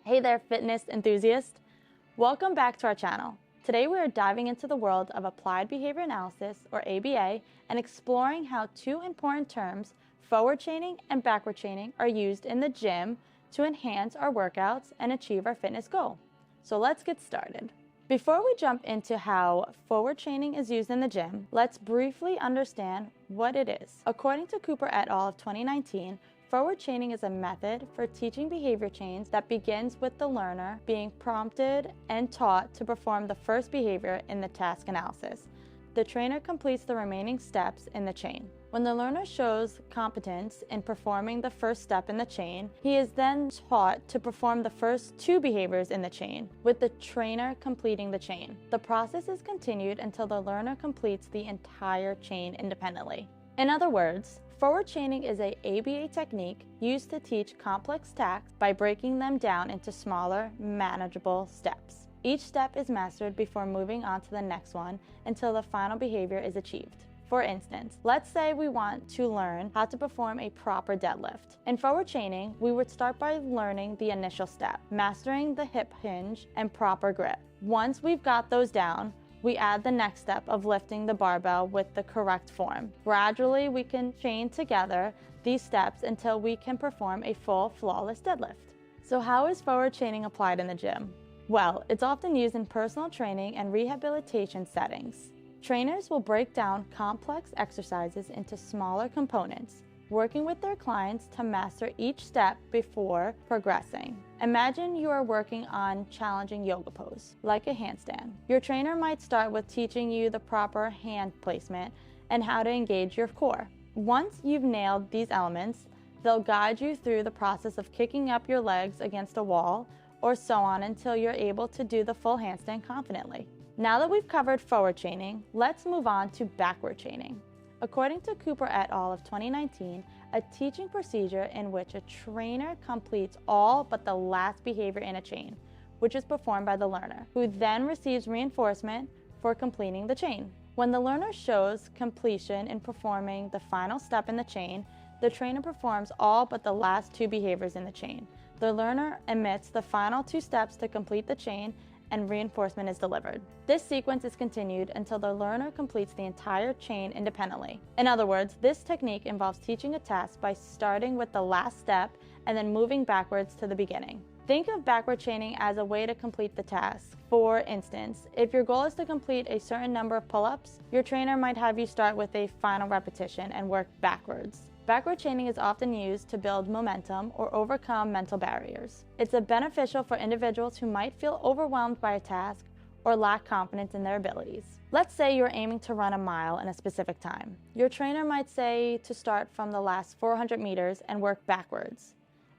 Hey there, fitness enthusiast. Welcome back to our channel. Today we are diving into the world of applied behavior analysis, or ABA, and exploring how two important terms, forward chaining and backward chaining, are used in the gym to enhance our workouts and achieve our fitness goal. So let's get started. Before we jump into how forward chaining is used in the gym, let's briefly understand what it is. According to Cooper et al. Of 2019, forward chaining is a method for teaching behavior change that begins with the learner being prompted and taught to perform the first behavior in the task analysis. The trainer completes the remaining steps in the chain. When the learner shows competence in performing the first step in the chain, he is then taught to perform the first two behaviors in the chain, with the trainer completing the chain. The process is continued until the learner completes the entire chain independently. In other words, forward chaining is an ABA technique used to teach complex tasks by breaking them down into smaller, manageable steps. Each step is mastered before moving on to the next one until the final behavior is achieved. For instance, let's say we want to learn how to perform a proper deadlift. In forward chaining, we would start by learning the initial step, mastering the hip hinge and proper grip. Once we've got those down, we add the next step of lifting the barbell with the correct form. Gradually, we can chain together these steps until we can perform a full, flawless deadlift. So how is forward chaining applied in the gym? Well, it's often used in personal training and rehabilitation settings. Trainers will break down complex exercises into smaller components, working with their clients to master each step before progressing. Imagine you are working on challenging yoga pose, like a handstand. Your trainer might start with teaching you the proper hand placement and how to engage your core. Once you've nailed these elements, they'll guide you through the process of kicking up your legs against a wall, or so on until you're able to do the full handstand confidently. Now that we've covered forward chaining, let's move on to backward chaining. According to Cooper et al. Of 2019, a teaching procedure in which a trainer completes all but the last behavior in a chain, which is performed by the learner, who then receives reinforcement for completing the chain. When the learner shows completion in performing the final step in the chain, the trainer performs all but the last two behaviors in the chain. The learner emits the final two steps to complete the chain, and reinforcement is delivered. This sequence is continued until the learner completes the entire chain independently. In other words, this technique involves teaching a task by starting with the last step and then moving backwards to the beginning. Think of backward chaining as a way to complete the task. For instance, if your goal is to complete a certain number of pull-ups, your trainer might have you start with a final repetition and work backwards. Backward chaining is often used to build momentum or overcome mental barriers. It's beneficial for individuals who might feel overwhelmed by a task or lack confidence in their abilities. Let's say you're aiming to run a mile in a specific time. Your trainer might say to start from the last 400 meters and work backwards.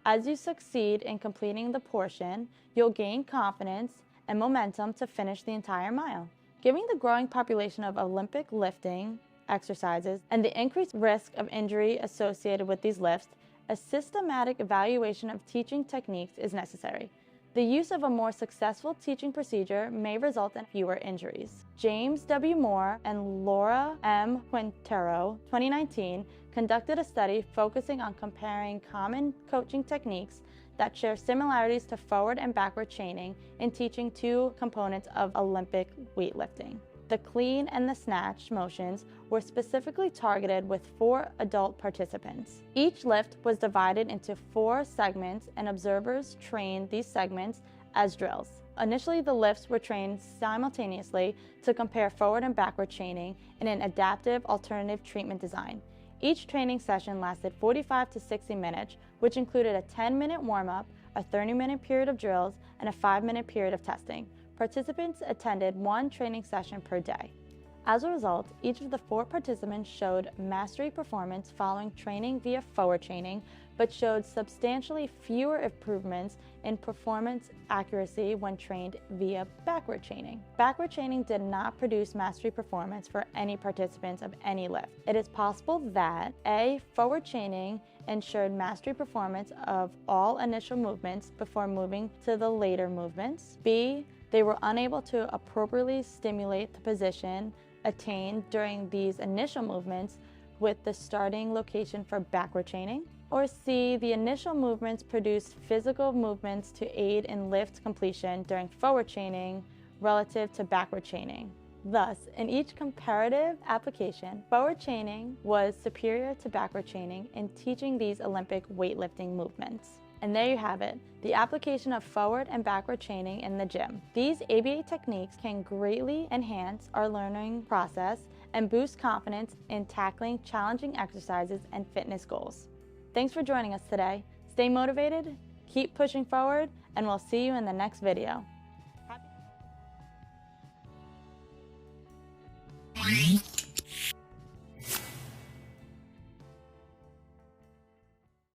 As you succeed in completing the portion, you'll gain confidence and momentum to finish the entire mile. Given the growing population of Olympic lifting exercises and the increased risk of injury associated with these lifts, a systematic evaluation of teaching techniques is necessary. The use of a more successful teaching procedure may result in fewer injuries. James W. Moore and Laura M. Quintero, 2019, conducted a study focusing on comparing common coaching techniques that share similarities to forward and backward chaining in teaching two components of Olympic weightlifting. The clean and the snatch motions were specifically targeted with 4 adult participants. Each lift was divided into 4 segments, and observers trained these segments as drills. Initially, the lifts were trained simultaneously to compare forward and backward chaining in an adaptive alternative treatment design. Each training session lasted 45 to 60 minutes, which included a 10-minute warm-up, a 30-minute period of drills, and a 5-minute period of testing. Participants attended 1 training session per day. As a result, each of the 4 participants showed mastery performance following training via forward chaining, but showed substantially fewer improvements in performance accuracy when trained via backward chaining. Backward chaining did not produce mastery performance for any participants of any lift. It is possible that A. Forward chaining ensured mastery performance of all initial movements before moving to the later movements. B. They were unable to appropriately stimulate the position attained during these initial movements with the starting location for backward chaining. Or C, the initial movements produce physical movements to aid in lift completion during forward chaining relative to backward chaining. Thus, in each comparative application, forward chaining was superior to backward chaining in teaching these Olympic weightlifting movements. And there you have it, the application of forward and backward chaining in the gym. These ABA techniques can greatly enhance our learning process and boost confidence in tackling challenging exercises and fitness goals. Thanks for joining us today. Stay motivated, keep pushing forward, and we'll see you in the next video.